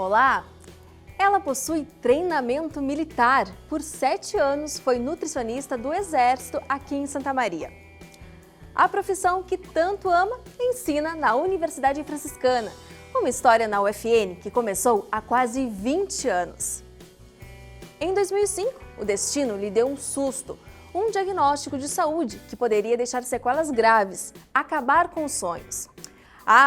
Olá! Ela possui treinamento militar. Por 7 anos foi nutricionista do Exército aqui em Santa Maria. A profissão que tanto ama ensina na Universidade Franciscana. Uma história na UFN que começou há quase 20 anos. Em 2005, o destino lhe deu um susto. Um diagnóstico de saúde que poderia deixar sequelas graves, acabar com os sonhos.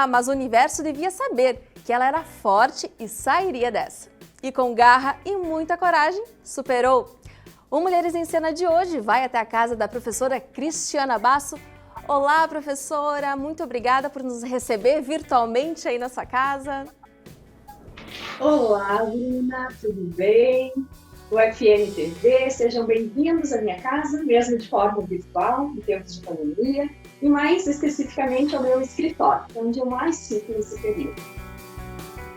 Mas o universo devia saber que ela era forte e sairia dessa. E com garra e muita coragem, superou. O Mulheres em Cena de hoje vai até a casa da professora Cristiana Basso. Olá, professora, muito obrigada por nos receber virtualmente aí na sua casa. Olá, Bruna, tudo bem? UFN TV, sejam bem-vindos à minha casa, mesmo de forma virtual, em tempos de pandemia, e mais especificamente ao meu escritório, onde eu mais fico nesse período.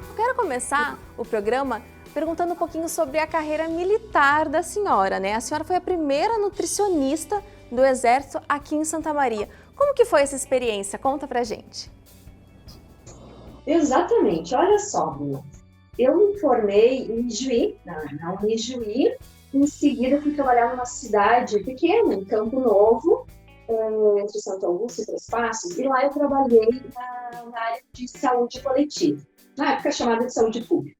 Eu quero começar o programa perguntando um pouquinho sobre a carreira militar da senhora, né? A senhora foi a primeira nutricionista do Exército aqui em Santa Maria. Como que foi essa experiência? Conta pra gente. Exatamente, olha só, Bruna. Eu me formei em Juí, na Unijuí, em seguida fui trabalhar numa cidade pequena, em Campo Novo, entre Santo Augusto e Três Passos, e lá eu trabalhei na área de saúde coletiva, na época chamada de saúde pública,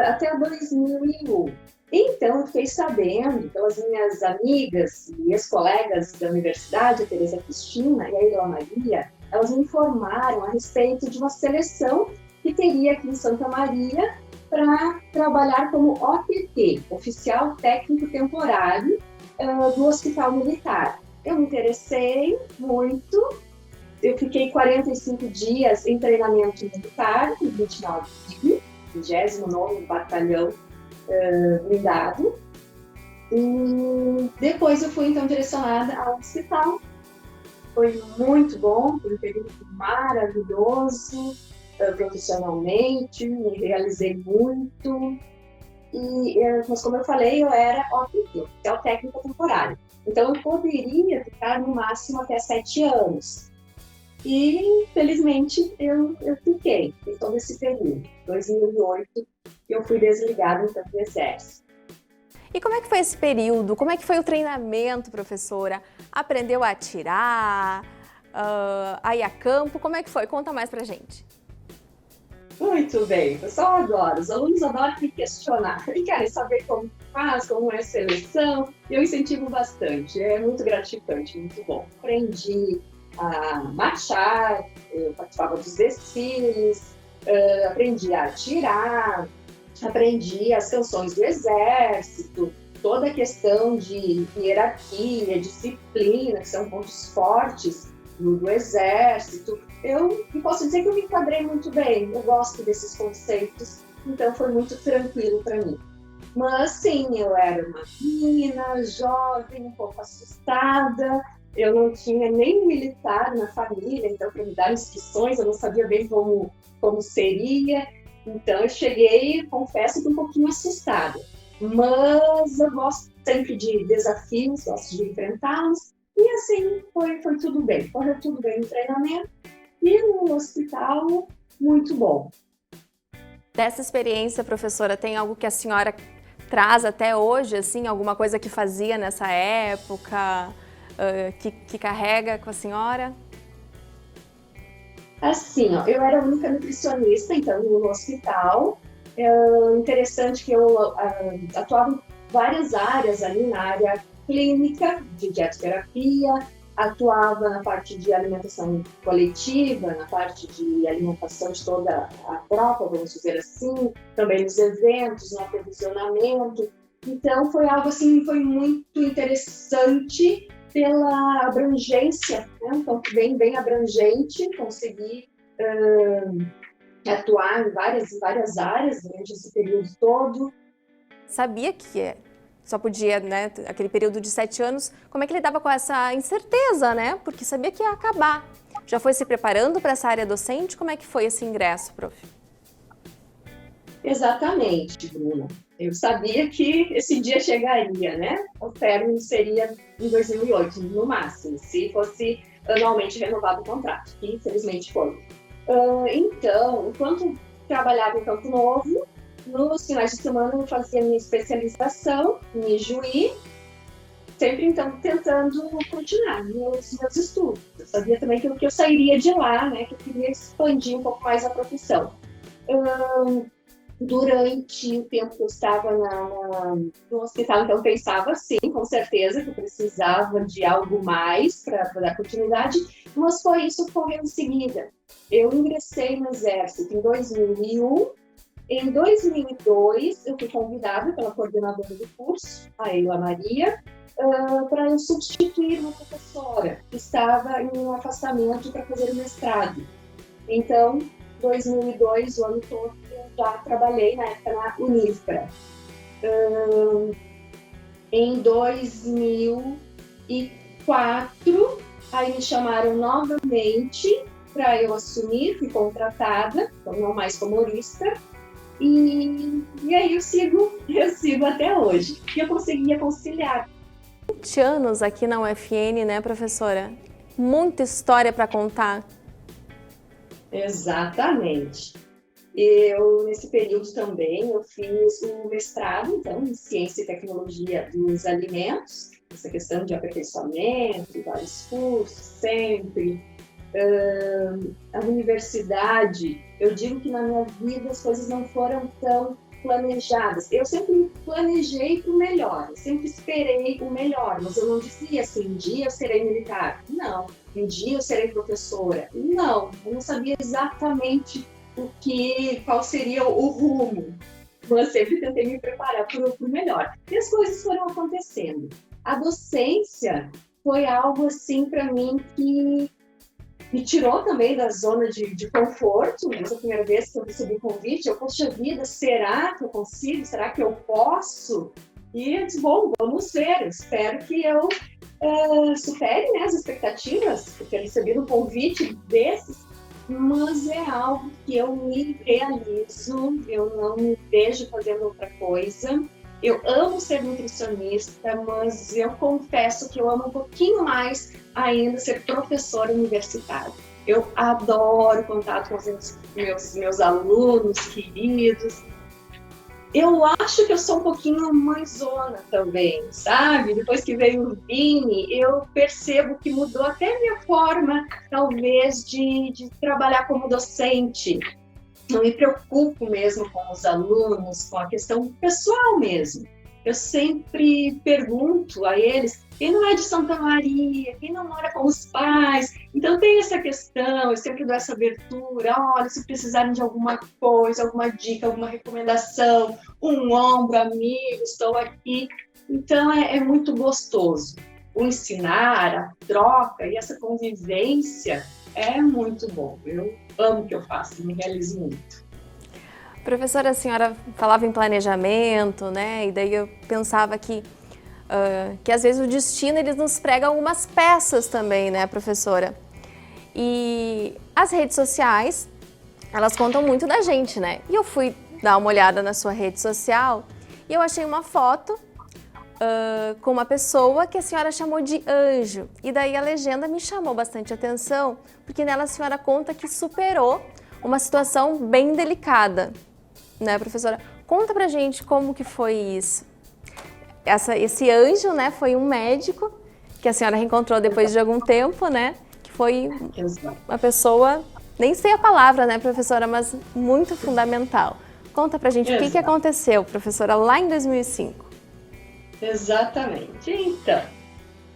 até 2001. Então, eu fiquei sabendo pelas minhas amigas e ex-colegas da universidade, a Tereza Cristina e a Ila Maria, elas me informaram a respeito de uma seleção que teria aqui em Santa Maria para trabalhar como OTT, Oficial Técnico Temporário, do Hospital Militar. Eu me interessei muito, eu fiquei 45 dias em treinamento militar, no 29º Batalhão Blindado, e depois eu fui então direcionada ao hospital. Foi muito bom, foi um período maravilhoso, profissionalmente, me realizei muito, mas como eu falei, eu era OTT, Oficial Técnico Temporário. Então eu poderia ficar no máximo até 7 anos. E, felizmente, eu fiquei em todo esse período. Em 2008, eu fui desligada então do Exército. E como é que foi esse período? Como é que foi o treinamento, professora? Aprendeu a atirar, a ir a campo? Como é que foi? Conta mais pra gente. Muito bem, o pessoal adora, os alunos adoram me questionar e querem saber como faz, como é a seleção. Eu incentivo bastante, é muito gratificante, muito bom. Aprendi a marchar, eu participava dos desfiles, aprendi a atirar, aprendi as canções do Exército, toda a questão de hierarquia, disciplina, que são pontos fortes do Exército. Eu posso dizer que eu me enquadrei muito bem, eu gosto desses conceitos, então foi muito tranquilo para mim. Mas sim, eu era uma menina, jovem, um pouco assustada, eu não tinha nem militar na família, então para me dar instruções eu não sabia bem como seria, então eu cheguei, confesso que um pouquinho assustada, mas eu gosto sempre de desafios, gosto de enfrentá-los, e assim foi tudo bem, correu tudo bem no treinamento. E no hospital, muito bom. Dessa experiência, professora, tem algo que a senhora traz até hoje, assim, alguma coisa que fazia nessa época, que carrega com a senhora? Assim, ó, eu era a única nutricionista, então, no hospital. Interessante que eu atuava em várias áreas ali, na área clínica, de dietoterapia, atuava na parte de alimentação coletiva, na parte de alimentação de toda a tropa, vamos dizer assim, também nos eventos, no aprovisionamento. Então, foi algo assim, foi muito interessante pela abrangência, né? Então, bem abrangente, consegui atuar em várias áreas durante esse período todo. Sabia que só podia, né, aquele período de 7 anos, como é que lidava com essa incerteza, né? Porque sabia que ia acabar. Já foi se preparando para essa área docente? Como é que foi esse ingresso, prof? Exatamente, Bruna. Eu sabia que esse dia chegaria, né? O término seria em 2008, no máximo, se fosse anualmente renovado o contrato, que infelizmente foi. Então, enquanto trabalhava em Campo Novo, Nos finais de semana eu fazia minha especialização em Ijuí, sempre então tentando continuar meus estudos. Eu sabia também que eu sairia de lá, né, que eu queria expandir um pouco mais a profissão. Durante o tempo que eu estava no hospital, então eu pensava sim, com certeza, que eu precisava de algo mais para dar continuidade, mas isso ocorreu em seguida. Eu ingressei no Exército em 2001. Em 2002, eu fui convidada pela coordenadora do curso, a Eila Maria, para eu substituir uma professora que estava em um afastamento para fazer o mestrado. Então, 2002, o ano todo, eu já trabalhei na época na Unifra. Em 2004, aí me chamaram novamente para eu assumir, fui contratada, então não mais como horista, e aí eu sigo até hoje. E eu conseguia conciliar. 20 anos aqui na UFN, né, professora? Muita história para contar. Exatamente. Eu, nesse período também, eu fiz o mestrado, então, em Ciência e Tecnologia dos Alimentos, essa questão de aperfeiçoamento, vários cursos, sempre. A universidade, eu digo que na minha vida as coisas não foram tão planejadas. Eu sempre planejei para o melhor, eu sempre esperei o melhor, mas eu não dizia assim, um dia eu serei militar. Não. Um dia eu serei professora. Não, eu não sabia exatamente qual seria o rumo, mas sempre tentei me preparar para o melhor. E as coisas foram acontecendo. A docência foi algo assim para mim que me tirou também da zona de conforto. Essa primeira vez que eu recebi o convite, eu, poxa vida, será que eu consigo? Será que eu posso? E eu disse, bom, vamos ver, eu espero que eu supere, né, as expectativas, porque eu recebi um convite desses, mas é algo que eu me realizo, eu não me vejo fazendo outra coisa. Eu amo ser nutricionista, mas eu confesso que eu amo um pouquinho mais ainda ser professora universitária. Eu adoro contato com os meus alunos queridos. Eu acho que eu sou um pouquinho mãezona também, sabe? Depois que veio o Vini, eu percebo que mudou até a minha forma, talvez, de trabalhar como docente. Não me preocupo mesmo com os alunos, com a questão pessoal mesmo. Eu sempre pergunto a eles, quem não é de Santa Maria, quem não mora com os pais. Então tem essa questão, eu sempre dou essa abertura, olha, se precisarem de alguma coisa, alguma dica, alguma recomendação, um ombro amigo, estou aqui. Então é muito gostoso. O ensinar, a troca e essa convivência é muito bom. Eu amo o que eu faço, me realizo muito. Professora, a senhora falava em planejamento, né? E daí eu pensava que às vezes o destino ele nos prega algumas peças também, né, professora? E as redes sociais, elas contam muito da gente, né? E eu fui dar uma olhada na sua rede social e eu achei uma foto com uma pessoa que a senhora chamou de anjo. E daí a legenda me chamou bastante atenção, porque nela a senhora conta que superou uma situação bem delicada, né, professora? Conta pra gente como que foi isso. Esse anjo, né, foi um médico que a senhora reencontrou depois de algum tempo, né? Que foi uma pessoa, nem sei a palavra, né, professora, mas muito fundamental. Conta pra gente o que aconteceu, professora, lá em 2005. Exatamente. Então,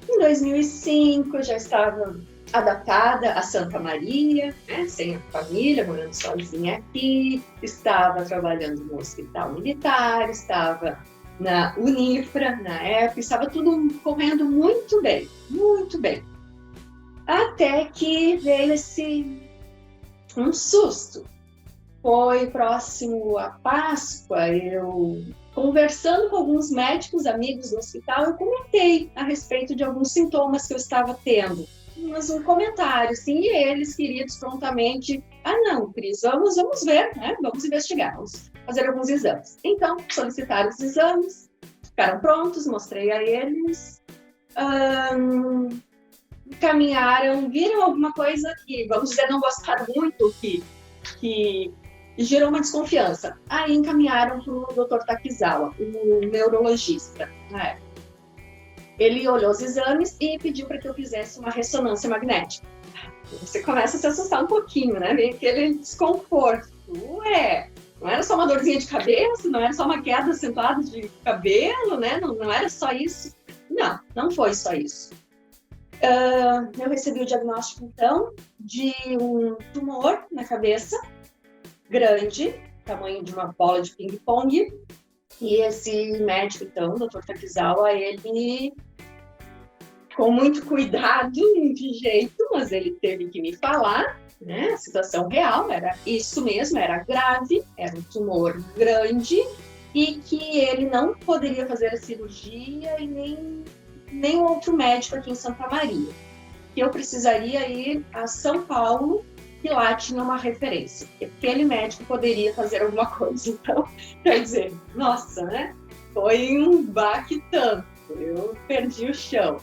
em 2005 eu já estava adaptada a Santa Maria, né, sem a família, morando sozinha aqui, estava trabalhando no hospital militar, estava na Unifra na época, estava tudo correndo muito bem, muito bem. Até que veio um susto. Foi próximo à Páscoa, eu conversando com alguns médicos amigos no hospital, eu comentei a respeito de alguns sintomas que eu estava tendo. Mas um comentário, sim, e eles, queridos, prontamente, não, Cris, vamos ver, né? Vamos investigar, vamos fazer alguns exames. Então, solicitaram os exames, ficaram prontos, mostrei a eles, caminharam, viram alguma coisa que, vamos dizer, não gostaram muito, que e gerou uma desconfiança. Aí encaminharam para o Dr. Takizawa, o neurologista, na época. Ele olhou os exames e pediu para que eu fizesse uma ressonância magnética. Você começa a se assustar um pouquinho, né? Vem aquele desconforto. Ué, não era só uma dorzinha de cabeça, não era só uma queda acentuada de cabelo, né? Não era só isso. Não, não foi só isso. Eu recebi o diagnóstico, então, de um tumor na cabeça, grande, tamanho de uma bola de ping-pong. E esse médico, então, o Dr. Takizawa, ele, com muito cuidado, de jeito, mas ele teve que me falar, né? A situação real era isso mesmo, era grave, era um tumor grande e que ele não poderia fazer a cirurgia e nem outro médico aqui em Santa Maria. Que eu precisaria ir a São Paulo, que lá tinha uma referência, que aquele médico poderia fazer alguma coisa. Então, quer dizer, nossa, né? Foi um baque tanto, eu perdi o chão.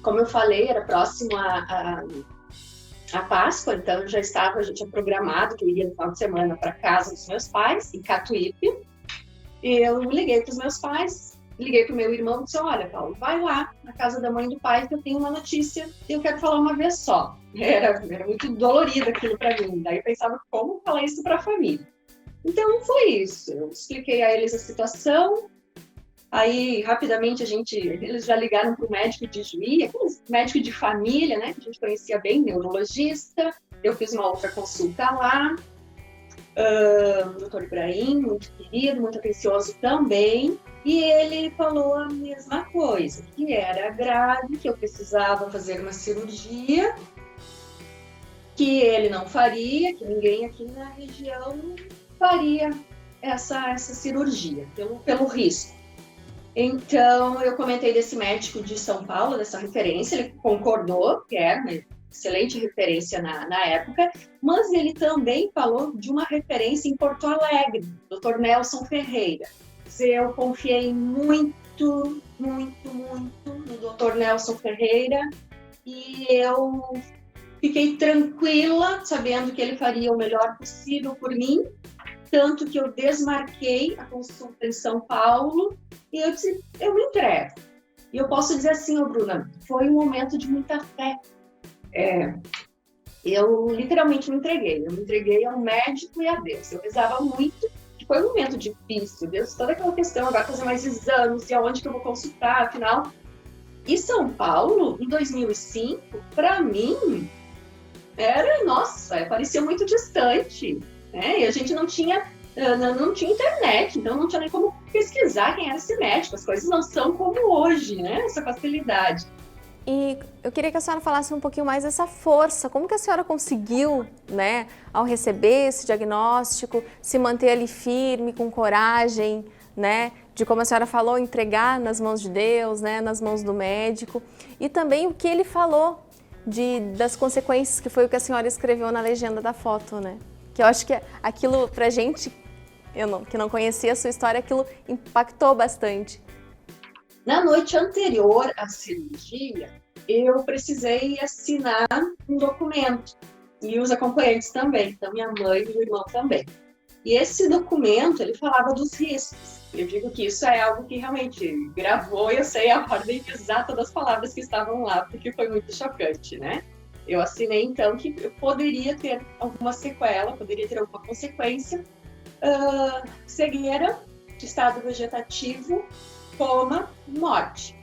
Como eu falei, era próximo a Páscoa, então eu já tinha programado que eu iria no final de semana para casa dos meus pais, em Catuípe. E eu liguei para os meus pais, liguei para o meu irmão e disse, olha, Paulo, vai lá na casa da mãe e do pai que eu tenho uma notícia e eu quero falar uma vez só. Era muito dolorido aquilo para mim. Daí eu pensava, como falar isso para a família? Então foi isso, eu expliquei a eles a situação. Aí, rapidamente, eles já ligaram para o médico de Juí, aquele médico de família, né, que a gente conhecia bem, neurologista. Eu fiz uma outra consulta lá. O doutor Ibrahim, muito querido, muito atencioso também. E ele falou a mesma coisa, que era grave, que eu precisava fazer uma cirurgia, que ele não faria, que ninguém aqui na região faria essa cirurgia, pelo risco. Então, eu comentei desse médico de São Paulo, dessa referência, ele concordou, que era uma excelente referência na época, mas ele também falou de uma referência em Porto Alegre, Dr. Nelson Ferreira. Eu confiei muito no Dr. Nelson Ferreira e eu fiquei tranquila, sabendo que ele faria o melhor possível por mim, tanto que eu desmarquei a consulta em São Paulo e eu disse, eu me entrego. E eu posso dizer assim, Bruna, foi um momento de muita fé. Eu literalmente me entreguei ao médico e a Deus. Eu rezava muito, que foi um momento difícil, Deus, toda aquela questão, agora fazer mais exames, e aonde que eu vou consultar, afinal. E São Paulo, em 2005, para mim, parecia muito distante. E a gente não tinha internet, então não tinha nem como pesquisar quem era esse médico. As coisas não são como hoje, né? Essa facilidade. E eu queria que a senhora falasse um pouquinho mais dessa força. Como que a senhora conseguiu, né, ao receber esse diagnóstico, se manter ali firme, com coragem, né? De, como a senhora falou, entregar nas mãos de Deus, né, nas mãos do médico. E também o que ele falou das consequências, que foi o que a senhora escreveu na legenda da foto, né? Que eu acho que aquilo pra gente, que não conhecia a sua história, aquilo impactou bastante. Na noite anterior à cirurgia, eu precisei assinar um documento, e os acompanhantes também, então minha mãe e meu irmão também. E esse documento, ele falava dos riscos. Eu digo que isso é algo que realmente gravou, eu sei a ordem exata das palavras que estavam lá, porque foi muito chocante, né? Eu assinei, então, que eu poderia ter alguma sequela, poderia ter alguma consequência, cegueira, estado vegetativo, coma, morte.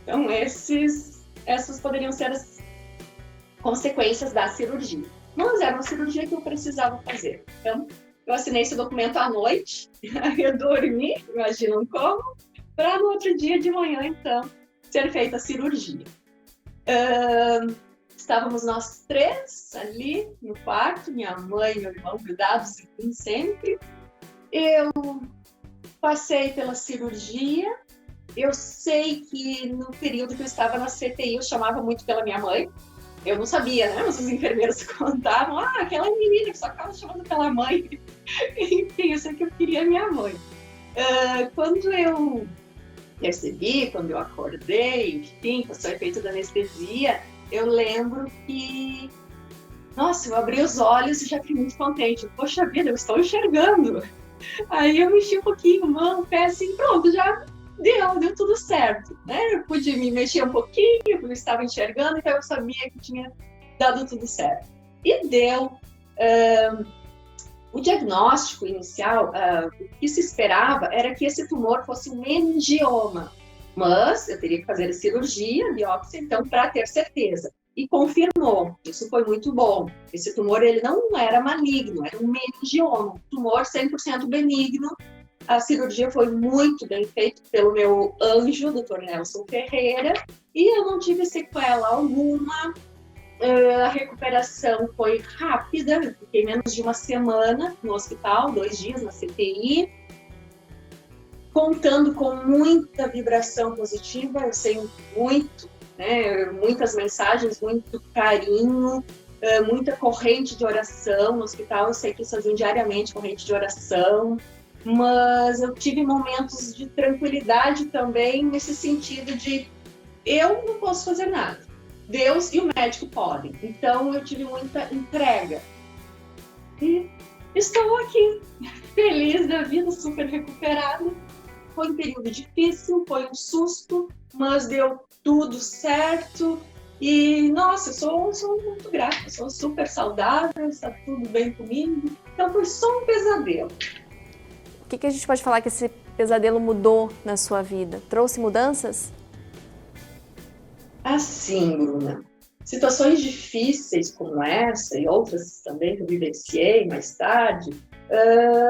Então, essas poderiam ser as consequências da cirurgia. Mas era uma cirurgia que eu precisava fazer. Então, eu assinei esse documento à noite, eu dormi, imaginam como, para no outro dia de manhã, então, ser feita a cirurgia. Estávamos nós três ali no quarto, minha mãe e meu irmão grudados em mim sempre. Eu passei pela cirurgia. Eu sei que no período que eu estava na CTI, eu chamava muito pela minha mãe. Eu não sabia, né? Mas os enfermeiros contavam, aquela menina que só ficava chamando pela mãe. Enfim, eu sei que eu queria minha mãe. Quando eu percebi, quando eu acordei, enfim, passou o efeito da anestesia, eu lembro que Nossa, eu abri os olhos e já fiquei muito contente. Poxa vida, eu estou enxergando. Aí eu mexi um pouquinho, mão, pé, assim, pronto, já deu tudo certo, né? Eu pude me mexer um pouquinho, eu estava enxergando, então eu sabia que tinha dado tudo certo. E deu. O diagnóstico inicial, o que se esperava era que esse tumor fosse um meningioma, mas eu teria que fazer a cirurgia, biópsia, então, para ter certeza. E confirmou, isso foi muito bom. Esse tumor, ele não era maligno, era um meningioma, um tumor 100% benigno. A cirurgia foi muito bem feita pelo meu anjo, Dr. Nelson Ferreira, e eu não tive sequela alguma. A recuperação foi rápida, eu fiquei menos de uma semana no hospital, 2 dias na CTI, contando com muita vibração positiva, eu sei muito, né, muitas mensagens, muito carinho, muita corrente de oração no hospital, eu sei que eles faziam diariamente corrente de oração, mas eu tive momentos de tranquilidade também, nesse sentido de eu não posso fazer nada, Deus e o médico podem, então eu tive muita entrega e estou aqui, feliz da vida, super recuperada. Foi um período difícil, foi um susto, mas deu tudo certo. E, nossa, eu sou muito grata, sou super saudável, está tudo bem comigo. Então, foi só um pesadelo. O que a gente pode falar que esse pesadelo mudou na sua vida? Trouxe mudanças? Assim, Bruna, situações difíceis como essa e outras também que eu vivenciei mais tarde,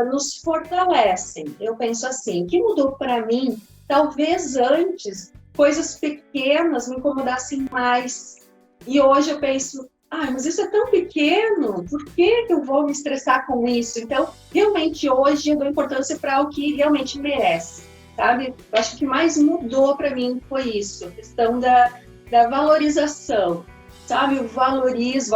nos fortalecem. Eu penso assim, o que mudou para mim, talvez antes, coisas pequenas me incomodassem mais. E hoje eu penso, mas isso é tão pequeno, por que eu vou me estressar com isso? Então, realmente hoje eu dou importância para o que realmente merece, sabe? Eu acho que o que mais mudou para mim foi isso, a questão da valorização, sabe? Eu valorizo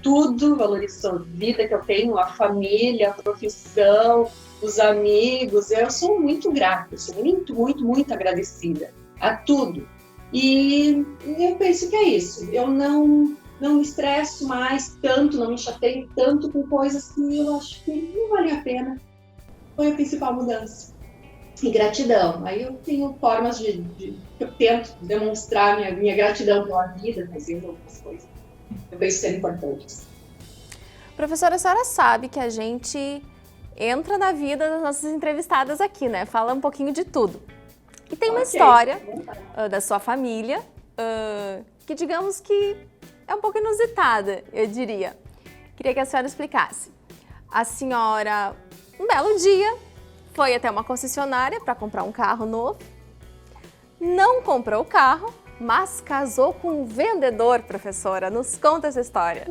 tudo, valorizo a vida que eu tenho, a família, a profissão, os amigos. Eu sou muito grata, sou muito, muito, muito agradecida a tudo. E eu penso que é isso. Eu não me estresso mais tanto, não me chateio tanto com coisas que eu acho que não vale a pena. Foi a principal mudança. E gratidão. Aí eu tenho formas eu tento demonstrar minha gratidão pela vida, fazendo algumas coisas. Eu penso ser importantes. Professora, a senhora sabe que a gente entra na vida das nossas entrevistadas aqui, né? Fala um pouquinho de tudo. E tem uma história da sua família que, digamos que é um pouco inusitada, eu diria. Queria que a senhora explicasse. A senhora, um belo dia, foi até uma concessionária para comprar um carro novo. Não comprou o carro, mas casou com um vendedor, professora. Nos conta essa história.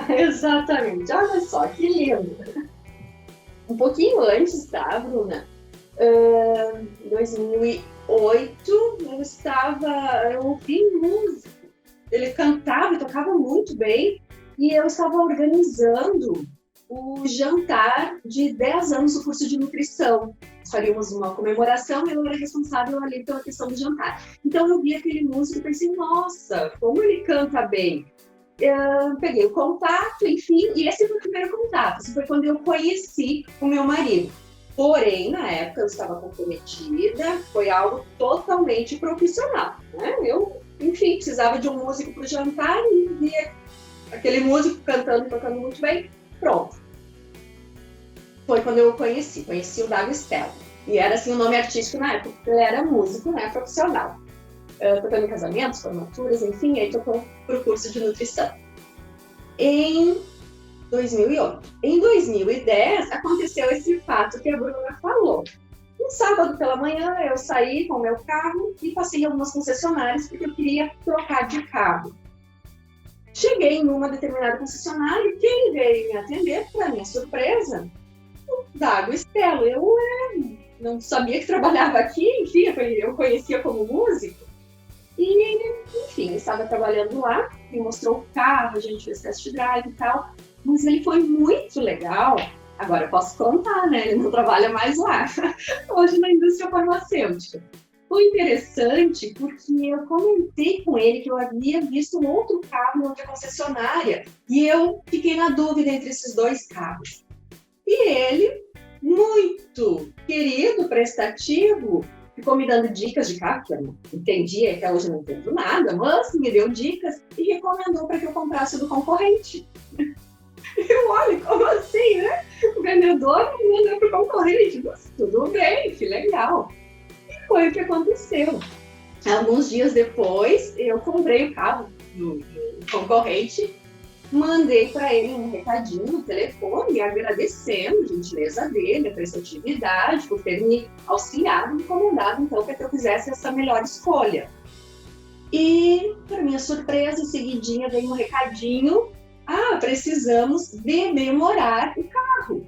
Exatamente. Olha só, que lindo. Um pouquinho antes, tá, Bruna? Em 2008, eu ouvi música. Ele cantava e tocava muito bem. E eu estava organizando o jantar de 10 anos do curso de nutrição. Faríamos uma comemoração e eu era responsável ali pela questão do jantar. Então eu vi aquele músico e pensei, nossa, como ele canta bem. Eu peguei o contato, enfim, e esse foi o primeiro contato. Isso foi quando eu conheci o meu marido. Porém, na época eu estava comprometida, foi algo totalmente profissional, né? Eu, enfim, precisava de um músico para o jantar e via aquele músico cantando e tocando muito bem. Pronto. Foi quando eu conheci o Dago Stella. E era assim o nome artístico na época, porque ele era músico, né, profissional. Tocando em casamentos, formaturas, enfim, aí tocou para o curso de nutrição. Em 2008. Em 2010, aconteceu esse fato que a Bruna falou. Um sábado pela manhã, eu saí com o meu carro e passei em algumas concessionárias porque eu queria trocar de carro. Cheguei em uma determinada concessionária e quem veio me atender, para minha surpresa, o Dago Stella. Eu não sabia que trabalhava aqui, enfim, eu conhecia como músico. E, enfim, estava trabalhando lá, me mostrou o carro, a gente fez test drive e tal, mas ele foi muito legal. Agora eu posso contar, né? Ele não trabalha mais lá, hoje na indústria farmacêutica. Foi interessante porque eu comentei com ele que eu havia visto um outro carro em outra concessionária e eu fiquei na dúvida entre esses dois carros. E ele, muito querido, prestativo, ficou me dando dicas de carro, que eu não entendia, até hoje eu não entendo nada, mas me deu dicas e recomendou para que eu comprasse do concorrente. Eu, olha, como assim, né? O vendedor me mandou para o concorrente. Mas, tudo bem, que legal. E foi o que aconteceu. Alguns dias depois, eu comprei o carro do concorrente, mandei para ele um recadinho no telefone, agradecendo a gentileza dele, a prestatividade, por ter me auxiliado e encomendado, então, para que eu fizesse essa melhor escolha. E, para minha surpresa, em seguidinha veio um recadinho: precisamos demorar o carro.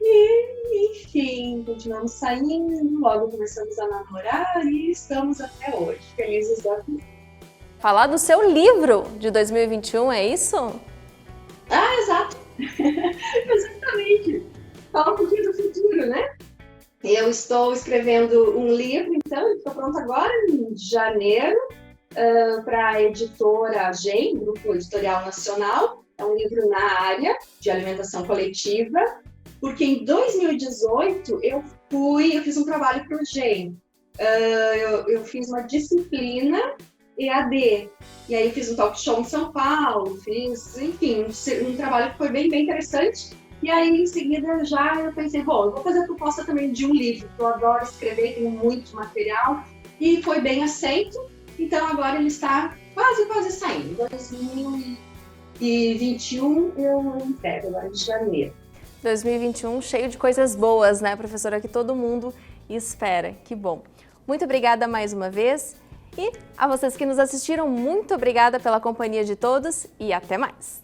E, enfim, continuamos saindo, logo começamos a namorar e estamos até hoje, felizes da vida. Falar do seu livro de 2021, é isso? Exato. Exatamente. Fala um pouquinho do futuro, né? Eu estou escrevendo um livro, então, ele ficou pronto agora, em janeiro, para a editora GEM, Grupo Editorial Nacional. É um livro na área de alimentação coletiva, porque em 2018 eu fiz um trabalho para o GEM. Eu fiz uma disciplina EAD, e aí fiz um talk show em São Paulo, fiz, enfim, um trabalho que foi bem interessante. E aí, em seguida, eu pensei, bom, eu vou fazer a proposta também de um livro, que eu adoro escrever, tenho muito material, e foi bem aceito. Então, agora ele está quase saindo. 2021 eu entrego, agora de janeiro. 2021 cheio de coisas boas, né, professora, que todo mundo espera. Que bom. Muito obrigada mais uma vez. E a vocês que nos assistiram, muito obrigada pela companhia de todos e até mais!